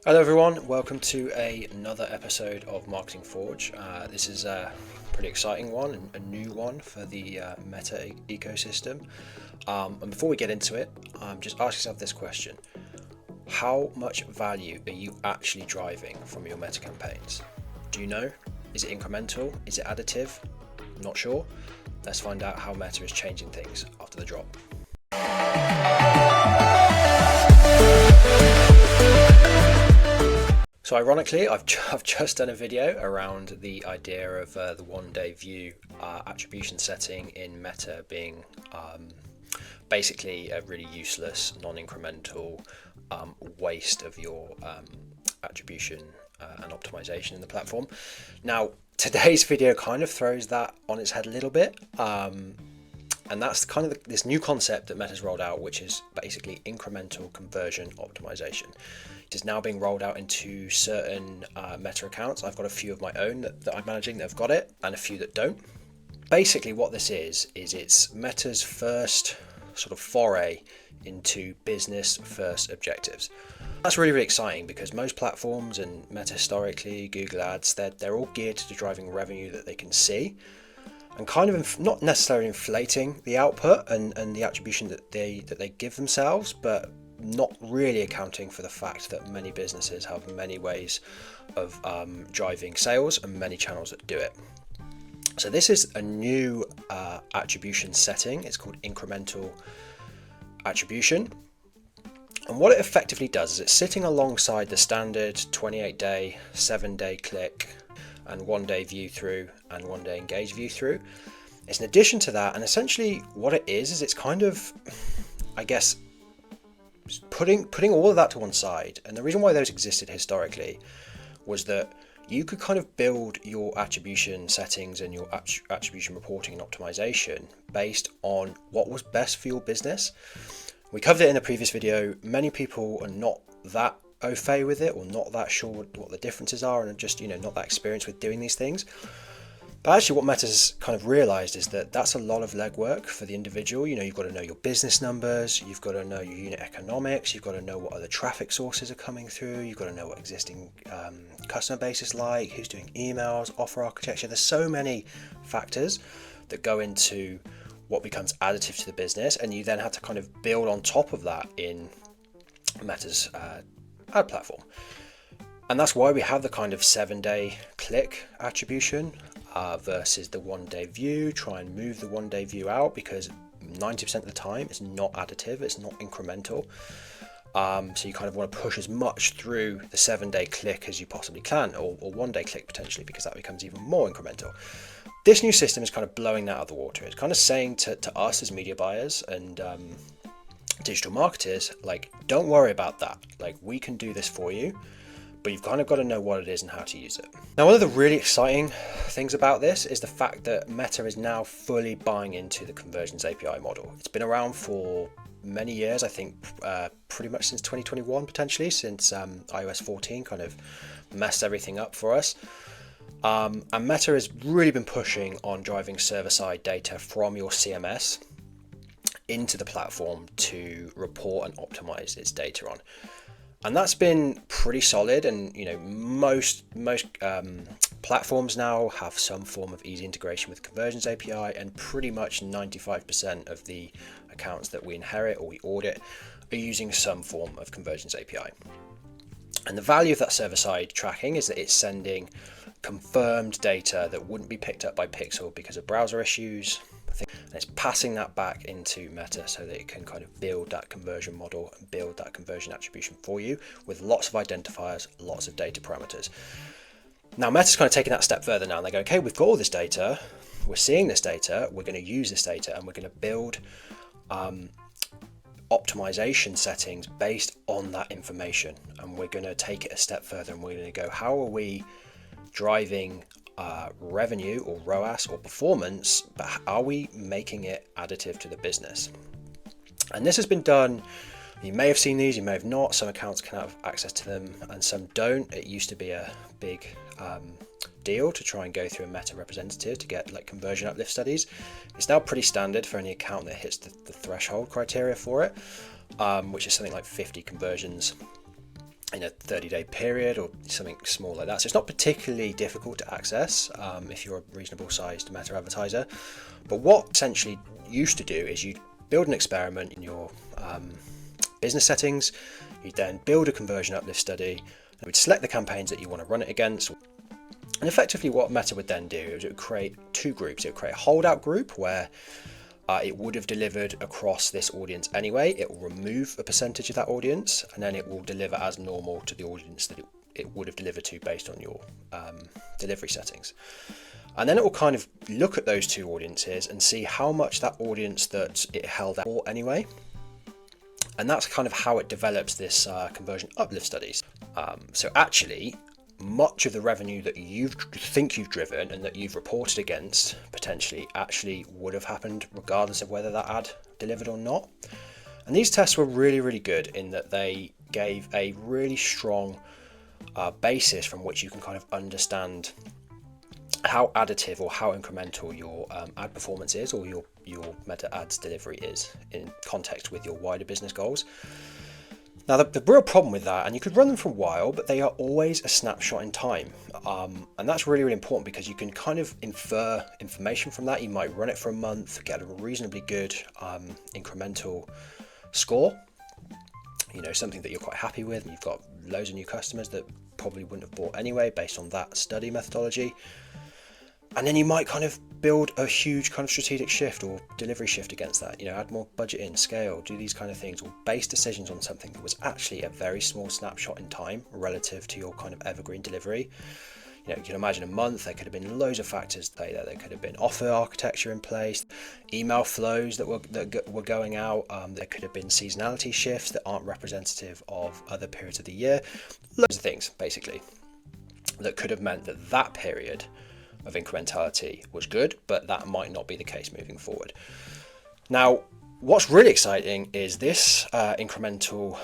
Hello everyone, welcome to another episode of Marketing Forge. This is a pretty exciting one, a new one for the Meta ecosystem. And before we get into it, just ask yourself this question. How much value are you actually driving from your Meta campaigns? Do you know? Is it incremental? Is it additive? Not sure? Let's find out how Meta is changing things after the drop. So ironically, I've just done a video around the idea of the one-day view attribution setting in Meta being basically a really useless, non-incremental waste of your attribution and optimization in the platform. Now, today's video kind of throws that on its head a little bit. And that's kind of this new concept that Meta's rolled out, which is basically incremental conversion optimization. It is now being rolled out into certain Meta accounts. I've got a few of my own that I'm managing that have got it, and a few that don't. Basically what this is it's Meta's first sort of foray into business first objectives. That's really, really exciting because most platforms and Meta historically, Google Ads, they're all geared to driving revenue that they can see, and kind of not necessarily inflating the output and the attribution that they give themselves, but not really accounting for the fact that many businesses have many ways of driving sales and many channels that do it. So this is a new attribution setting. It's called incremental attribution. And what it effectively does is it's sitting alongside the standard 28-day, 7-day click, and 1-day view through and 1-day engage view through. It's in addition to that, and essentially what it is it's kind of, I guess, putting all of that to one side. And the reason why those existed historically was that you could kind of build your attribution settings and your attribution reporting and optimization based on what was best for your business. We covered it in a previous video. Many people are not that au fait with it, or not that sure what the differences are, and just not that experienced with doing these things. But actually what Meta's kind of realized is that that's a lot of legwork for the individual. You've got to know your business numbers, you've got to know your unit economics, you've got to know what other traffic sources are coming through, you've got to know what existing customer base is like, who's doing emails, offer architecture. There's so many factors that go into what becomes additive to the business, and you then have to kind of build on top of that in Meta's ad platform. And that's why we have the kind of 7-day click attribution versus the 1-day view. Try and move the 1-day view out because 90% of the time it's not additive, it's not incremental. So you kind of want to push as much through the 7-day click as you possibly can, or 1-day click potentially, because that becomes even more incremental. This new system is kind of blowing that out of the water. It's kind of saying to us as media buyers and digital marketers, like, don't worry about that. Like, we can do this for you, but you've kind of got to know what it is and how to use it. Now, one of the really exciting things about this is the fact that Meta is now fully buying into the conversions API model. It's been around for many years, I think pretty much since 2021, potentially, since iOS 14 kind of messed everything up for us. And Meta has really been pushing on driving server-side data from your CMS into the platform to report and optimize its data on. And that's been pretty solid, and most platforms now have some form of easy integration with Conversions API, and pretty much 95% of the accounts that we inherit or we audit are using some form of Conversions API. And the value of that server-side tracking is that it's sending confirmed data that wouldn't be picked up by Pixel because of browser issues, and it's passing that back into Meta so that it can kind of build that conversion model and build that conversion attribution for you with lots of identifiers, lots of data parameters. Now Meta's kind of taking that step further now, and they go, okay, we've got all this data, we're seeing this data, we're going to use this data, and we're going to build optimization settings based on that information, and we're going to take it a step further, and we're going to go, how are we driving revenue or ROAS or performance, but are we making it additive to the business? And this has been done, you may have seen these, you may have not. Some accounts can have access to them and some don't. It used to be a big deal to try and go through a Meta representative to get like conversion uplift studies. It's now pretty standard for any account that hits the threshold criteria for it, which is something like 50 conversions in a 30-day period or something small like that. So it's not particularly difficult to access if you're a reasonable sized meta advertiser. But what essentially used to do is you build an experiment in your business settings, you then build a conversion uplift study, and we'd select the campaigns that you want to run it against. And effectively what Meta would then do is it would create two groups. It would create a holdout group where it would have delivered across this audience anyway. It will remove a percentage of that audience, and then it will deliver as normal to the audience that it would have delivered to based on your delivery settings. And then it will kind of look at those two audiences and see how much that audience that it held out for anyway. And that's kind of how it develops this conversion uplift studies. So actually, much of the revenue that you think you've driven and that you've reported against potentially actually would have happened regardless of whether that ad delivered or not. And these tests were really, really good in that they gave a really strong basis from which you can kind of understand how additive or how incremental your ad performance is, or your meta ads delivery is in context with your wider business goals. Now, the real problem with that, and you could run them for a while, but they are always a snapshot in time. And that's really, really important because you can kind of infer information from that. You might run it for a month, get a reasonably good incremental score, something that you're quite happy with, and you've got loads of new customers that probably wouldn't have bought anyway based on that study methodology. And then you might kind of build a huge kind of strategic shift or delivery shift against that, add more budget in, scale, do these kind of things, or base decisions on something that was actually a very small snapshot in time relative to your kind of evergreen delivery. You can imagine a month, there could have been loads of factors there. There could have been offer architecture in place, email flows that were going out. There could have been seasonality shifts that aren't representative of other periods of the year. Loads of things, basically, that could have meant that period of incrementality was good, but that might not be the case moving forward. Now, what's really exciting is this incremental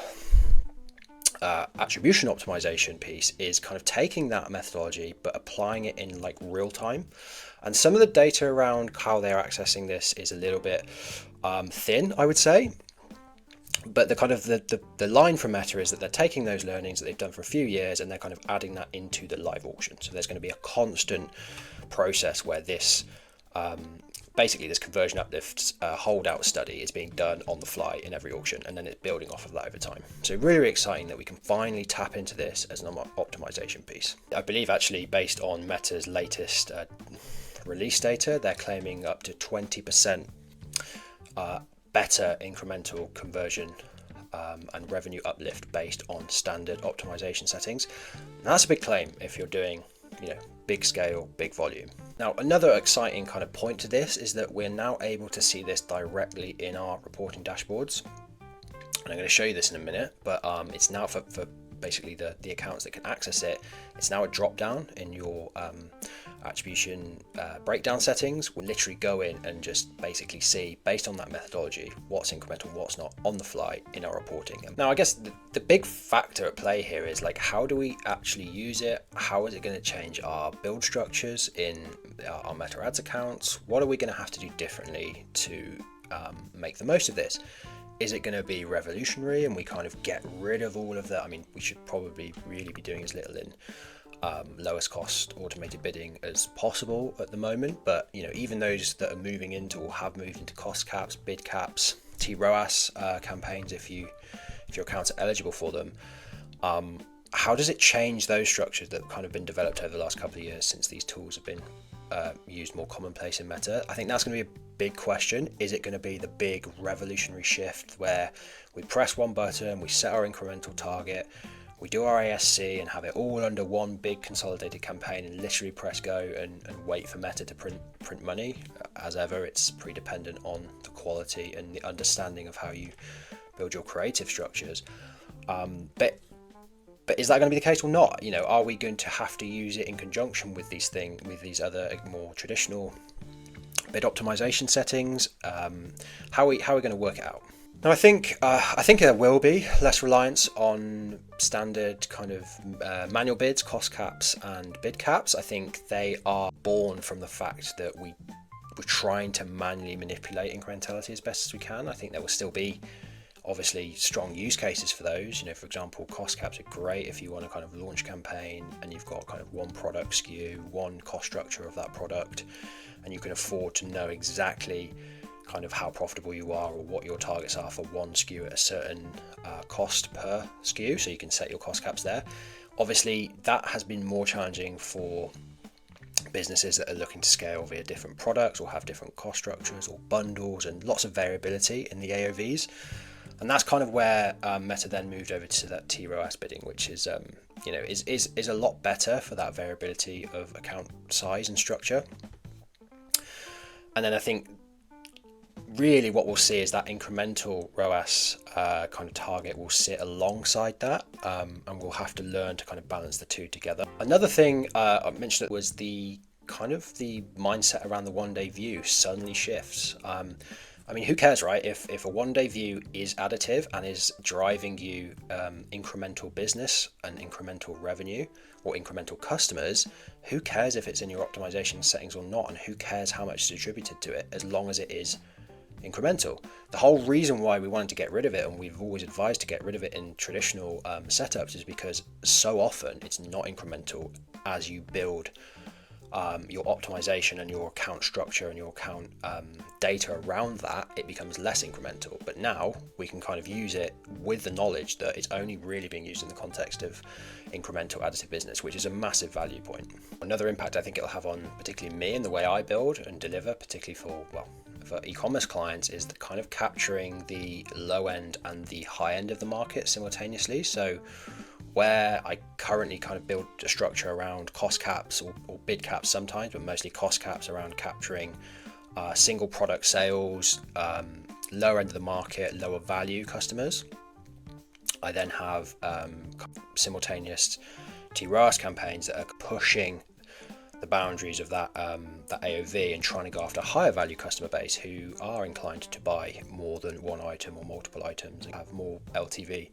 attribution optimization piece is kind of taking that methodology but applying it in like real time. And some of the data around how they're accessing this is a little bit thin, I would say. But the kind of the line from Meta is that they're taking those learnings that they've done for a few years and they're kind of adding that into the live auction. So there's going to be a constant process where this basically this conversion uplift holdout study is being done on the fly in every auction, and then it's building off of that over time. So really, really exciting that we can finally tap into this as an optimization piece. I believe actually based on Meta's latest release data, they're claiming up to 20% better incremental conversion and revenue uplift based on standard optimization settings. Now, that's a big claim if you're doing big scale, big volume. Now, another exciting kind of point to this is that we're now able to see this directly in our reporting dashboards. And I'm going to show you this in a minute, but it's now for basically the accounts that can access it. It's now a drop down in your attribution breakdown settings. We'll literally go in and just basically see, based on that methodology, what's incremental and what's not on the fly in our reporting. Now, I guess the big factor at play here is like, how do we actually use it? How is it going to change our build structures in our Meta Ads accounts? What are we going to have to do differently to make the most of this? Is it going to be revolutionary and we kind of get rid of all of that? I mean, we should probably really be doing as little in lowest cost automated bidding as possible at the moment, but even those that are moving into or have moved into cost caps, bid caps, TROAS campaigns, if your accounts are eligible for them, how does it change those structures that have kind of been developed over the last couple of years since these tools have been used more commonplace in Meta? I think that's going to be a big question. Is it going to be the big revolutionary shift where we press one button, we set our incremental target, we do our ASC and have it all under one big consolidated campaign and literally press go and wait for Meta to print money? As ever, it's pre-dependent on the quality and the understanding of how you build your creative structures. But is that going to be the case or not? Are we going to have to use it in conjunction with these other more traditional bid optimization settings? How are we going to work it out? Now, I think there will be less reliance on standard kind of manual bids, cost caps, and bid caps. I think they are born from the fact that we're trying to manually manipulate incrementality as best as we can. I think there will still be obviously strong use cases for those. For example, cost caps are great if you want to kind of launch campaign and you've got kind of one product SKU, one cost structure of that product, and you can afford to know exactly kind of how profitable you are or what your targets are for one SKU at a certain cost per SKU, so you can set your cost caps there. Obviously, that has been more challenging for businesses that are looking to scale via different products or have different cost structures or bundles and lots of variability in the AOVs. And that's kind of where Meta then moved over to that TROAS bidding, which is is a lot better for that variability of account size and structure. And then I think really what we'll see is that incremental ROAS kind of target will sit alongside that, and we'll have to learn to kind of balance the two together. Another thing I mentioned was the mindset around the one-day view suddenly shifts. I mean, who cares, right? If a one-day view is additive and is driving you incremental business and incremental revenue or incremental customers, who cares if it's in your optimization settings or not, and who cares how much is attributed to it, as long as it is incremental. The whole reason why we wanted to get rid of it, and we've always advised to get rid of it in traditional setups, is because so often it's not incremental. As you build your optimization and your account structure and your account data around that, it becomes less incremental. But now we can kind of use it with the knowledge that it's only really being used in the context of incremental additive business, which is a massive value point. Another impact I think it'll have on particularly me and the way I build and deliver, particularly for e-commerce clients, is the kind of capturing the low end and the high end of the market simultaneously. So where I currently kind of build a structure around cost caps or bid caps sometimes, but mostly cost caps around capturing single product sales, lower end of the market, lower value customers, I then have simultaneous TROAS campaigns that are pushing the boundaries of that AOV and trying to go after a higher value customer base who are inclined to buy more than one item or multiple items and have more LTV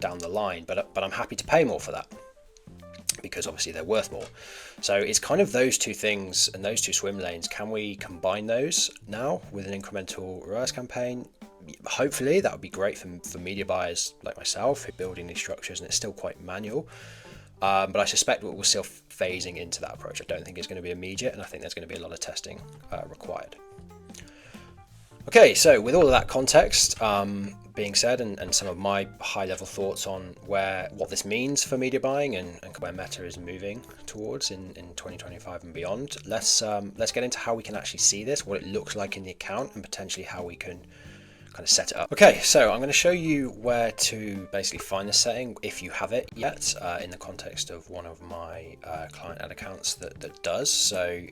down the line, but I'm happy to pay more for that because obviously they're worth more. So it's kind of those two things and those two swim lanes. Can we combine those now with an incremental ROAS campaign? Hopefully that would be great for media buyers like myself who are building these structures, and it's still quite manual. But I suspect we're still phasing into that approach. I don't think it's going to be immediate, and I think there's going to be a lot of testing required. Okay, so with all of that context being said, and some of my high-level thoughts on what this means for media buying and where Meta is moving towards in 2025 and beyond, let's get into how we can actually see this, what it looks like in the account, and potentially how we can kind of set it up. Okay, so I'm going to show you where to basically find the setting if you have it yet, in the context of one of my client ad accounts that does. So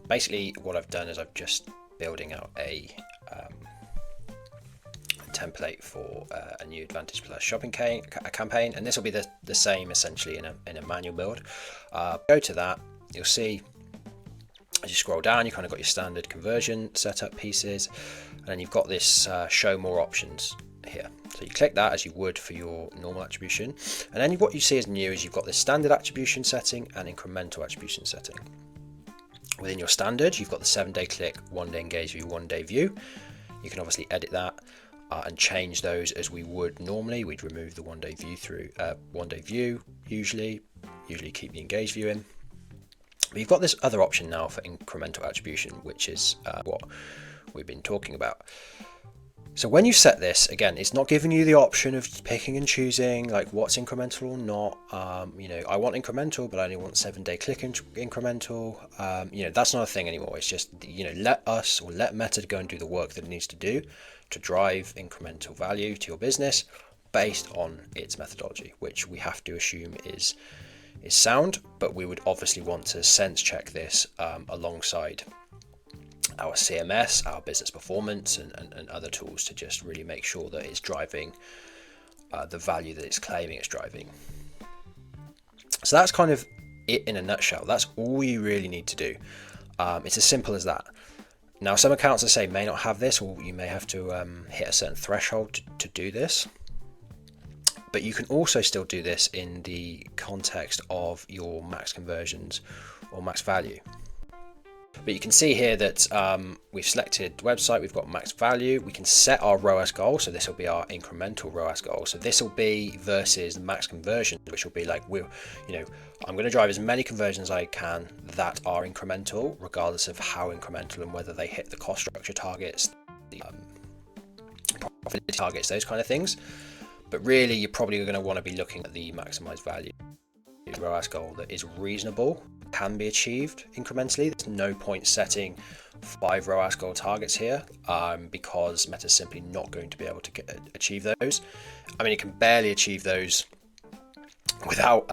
basically what I've done is I've just building out a template for a new Advantage Plus shopping campaign, and this will be the same essentially in a manual build. Go to that, you'll see as you scroll down, you kind of got your standard conversion setup pieces, and then you've got this show more options here. So you click that as you would for your normal attribution, and then what you see as new is you've got this standard attribution setting and incremental attribution setting. Within your standard, you've got the 7-day click, 1-day engage view, 1-day view. You can obviously edit that and change those as we would normally. We'd remove the 1-day view through 1-day view usually keep the engage view in. But you've got this other option now for incremental attribution, which is what we've been talking about. So when you set this, again, it's not giving you the option of picking and choosing like what's incremental or not. I want incremental, but I only want 7-day click incremental. That's not a thing anymore. It's just, let Meta go and do the work that it needs to do to drive incremental value to your business based on its methodology, which we have to assume is sound, but we would obviously want to sense check this alongside our CMS, our business performance, and other tools to just really make sure that it's driving the value that it's claiming it's driving. So that's kind of it in a nutshell. That's all you really need to do. It's as simple as that. Now, some accounts, I say, may not have this, or you may have to hit a certain threshold to do this. But you can also still do this in the context of your max conversions or max value. But you can see here that we've selected website, we've got max value, we can set our ROAS goal, so this will be our incremental ROAS goal. So this will be versus the max conversion, which will be like, I'm going to drive as many conversions as I can that are incremental, regardless of how incremental and whether they hit the cost structure targets, the profitability targets, those kind of things. But really, you're probably going to want to be looking at the maximized value ROAS goal that is reasonable, can be achieved incrementally. There's no point setting 5 ROAS goal targets here because Meta's simply not going to be able to achieve those. I mean, it can barely achieve those without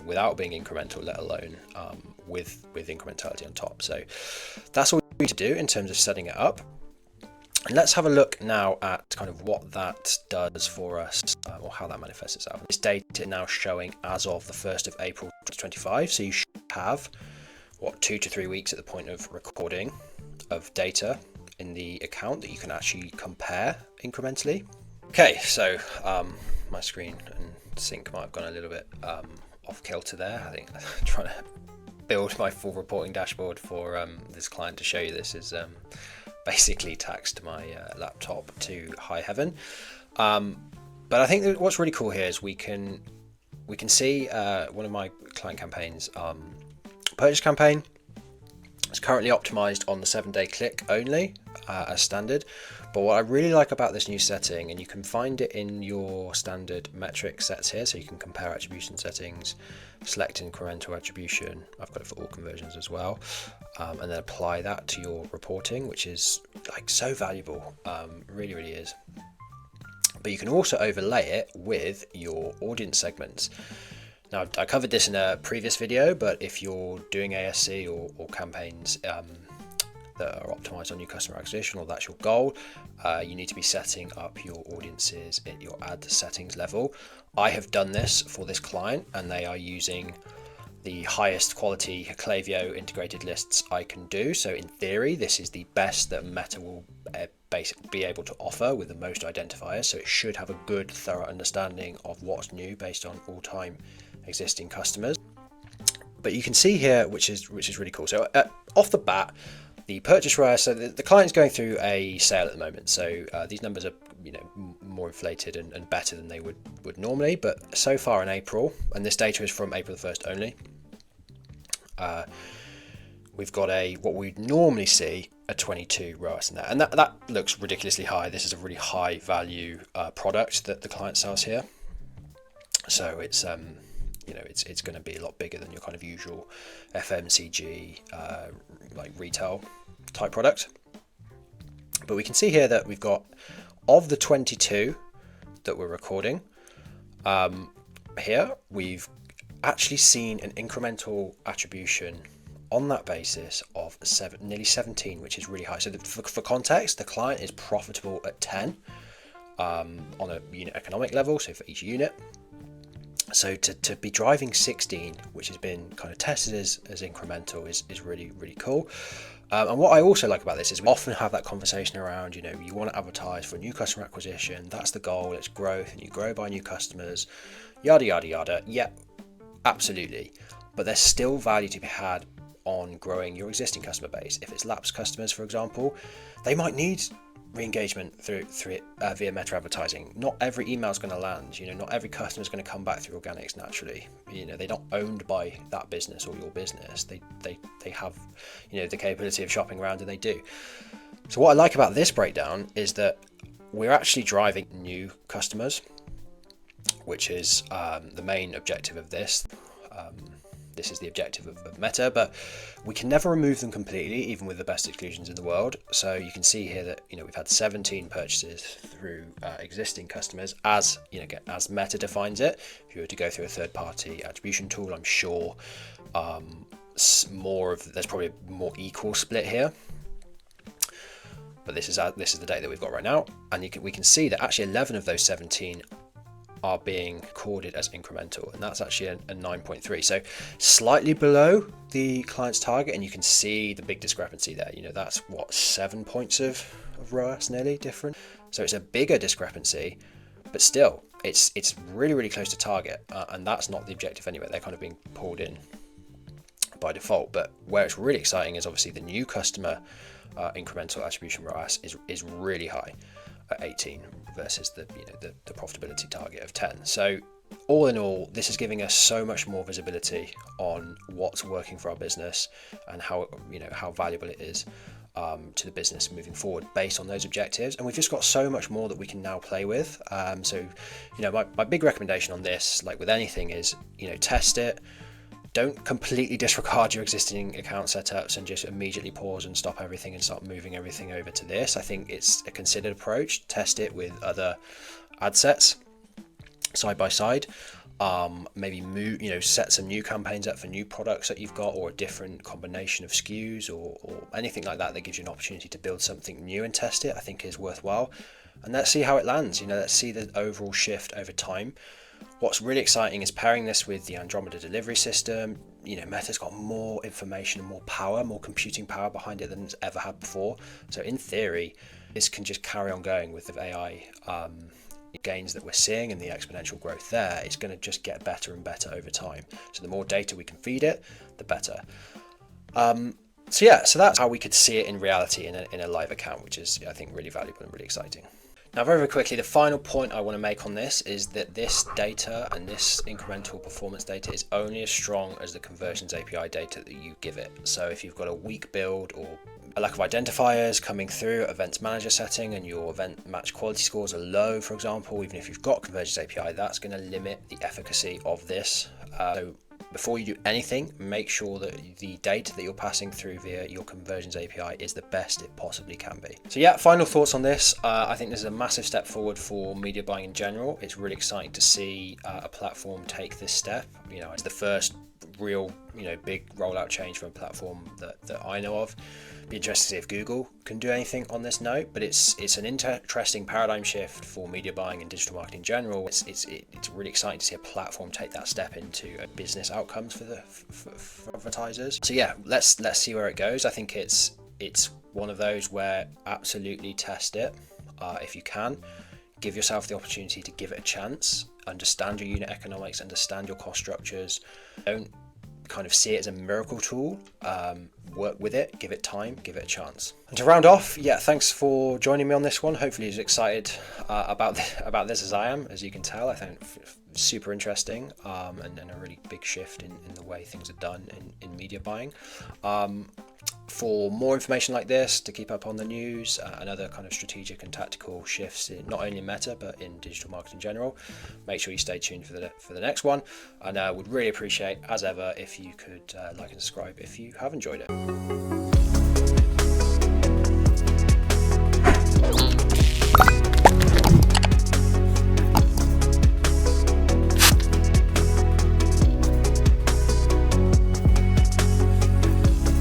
without being incremental, let alone with incrementality on top. So that's all we need to do in terms of setting it up. And let's have a look now at kind of what that does for us, or how that manifests itself. This data now showing as of the 1st of April 2025. So you should have 2 to 3 weeks at the point of recording of data in the account that you can actually compare incrementally. Okay, so my screen and sync might have gone a little bit off kilter there. I think trying to build my full reporting dashboard for this client to show you this is basically taxed my laptop to high heaven. But I think that what's really cool here is we can see one of my client campaigns, purchase campaign. It's currently optimized on the 7-day click only as standard. But what I really like about this new setting, and you can find it in your standard metric sets here, so you can compare attribution settings, select incremental attribution. I've got it for all conversions as well, and then apply that to your reporting, which is like so valuable. Really, really is. But you can also overlay it with your audience segments. Now, I covered this in a previous video, but if you're doing ASC or campaigns that are optimized on new customer acquisition, or that's your goal, you need to be setting up your audiences at your ad settings level. I have done this for this client, and they are using the highest quality Klaviyo integrated lists I can do. So in theory, this is the best that Meta will be able to offer with the most identifiers. So it should have a good, thorough understanding of what's new based on all-time existing customers. But you can see here, which is really cool. So off the bat, the purchase ROAS, so the client's going through a sale at the moment. So these numbers are more inflated and better than they would normally. But so far in April, and this data is from April the 1st only, we've got what we'd normally see a 22 ROAS in there. And that looks ridiculously high. This is a really high value product that the client sells here. So it's it's going to be a lot bigger than your kind of usual FMCG like retail type product. But we can see here that we've got, of the 22 that we're recording here, we've actually seen an incremental attribution on that basis of nearly 17, which is really high. So for context, the client is profitable at 10 on a unit economic level, so for each unit. So to be driving 16, which has been kind of tested as incremental, is really, really cool. And what I also like about this is we often have that conversation around, you want to advertise for new customer acquisition. That's the goal. It's growth, and you grow by new customers, yada, yada, yada. Yeah, absolutely. But there's still value to be had on growing your existing customer base. If it's lapsed customers, for example, they might need re-engagement through via Meta advertising. Not every email is going to land. Not every customer is going to come back through organics naturally. They're not owned by that business or your business. They have the capability of shopping around, and they do. So what I like about this breakdown is that we're actually driving new customers, which is the main objective of this. This is the objective of Meta, but we can never remove them completely, even with the best exclusions in the world. So you can see here that we've had 17 purchases through existing customers, as Meta defines it. If you were to go through a third-party attribution tool, I'm sure there's probably a more equal split here. But this is the data that we've got right now, and we can see that actually 11 of those 17 are being recorded as incremental, and that's actually a 9.3, so slightly below the client's target. And you can see the big discrepancy there. That's 7 points of ROAS nearly different. So it's a bigger discrepancy, but still it's really, really close to target, and that's not the objective anyway. They're kind of being pulled in by default. But where it's really exciting is obviously the new customer incremental attribution ROAS is really high at 18 versus the profitability target of 10. So all in all, this is giving us so much more visibility on what's working for our business and how valuable it is to the business moving forward based on those objectives. And we've just got so much more that we can now play with. So my big recommendation on this, like with anything, is test it. Don't completely disregard your existing account setups and just immediately pause and stop everything and start moving everything over to this. I think it's a considered approach. Test it with other ad sets side by side. Maybe set some new campaigns up for new products that you've got, or a different combination of SKUs or anything like that gives you an opportunity to build something new and test it. I think is worthwhile, and let's see how it lands. Let's see the overall shift over time. What's really exciting is pairing this with the Andromeda delivery system. Meta's got more information and more power, more computing power behind it than it's ever had before. So in theory, this can just carry on going with the AI gains that we're seeing and the exponential growth there. It's going to just get better and better over time. So the more data we can feed it, the better. So that's how we could see it in reality in a live account, which is, I think, really valuable and really exciting. Now, very, very quickly, the final point I want to make on this is that this data and this incremental performance data is only as strong as the conversions API data that you give it. So if you've got a weak build or a lack of identifiers coming through events manager setting and your event match quality scores are low, for example, even if you've got conversions API, that's going to limit the efficacy of this. So before you do anything, make sure that the data that you're passing through via your conversions API is the best it possibly can be. So final thoughts on this. I think this is a massive step forward for media buying in general. It's really exciting to see a platform take this step. It's the first real, big rollout change from a platform that I know of. Be interested to see if Google can do anything on this note, but it's an interesting paradigm shift for media buying and digital marketing in general. It's really exciting to see a platform take that step into business outcomes for advertisers. So let's see where it goes. I think it's one of those where absolutely test it if you can. Give yourself the opportunity to give it a chance. Understand your unit economics, understand your cost structures. Don't kind of see it as a miracle tool. Work with it, give it time, give it a chance. And to round off, thanks for joining me on this one. Hopefully you're as excited about this as I am. As you can tell, I think super interesting and a really big shift in the way things are done in media buying. For more information like this, to keep up on the news and other kind of strategic and tactical shifts in not only Meta but in digital marketing in general, make sure you stay tuned for the next one. And I would really appreciate, as ever, if you could like and subscribe if you have enjoyed it.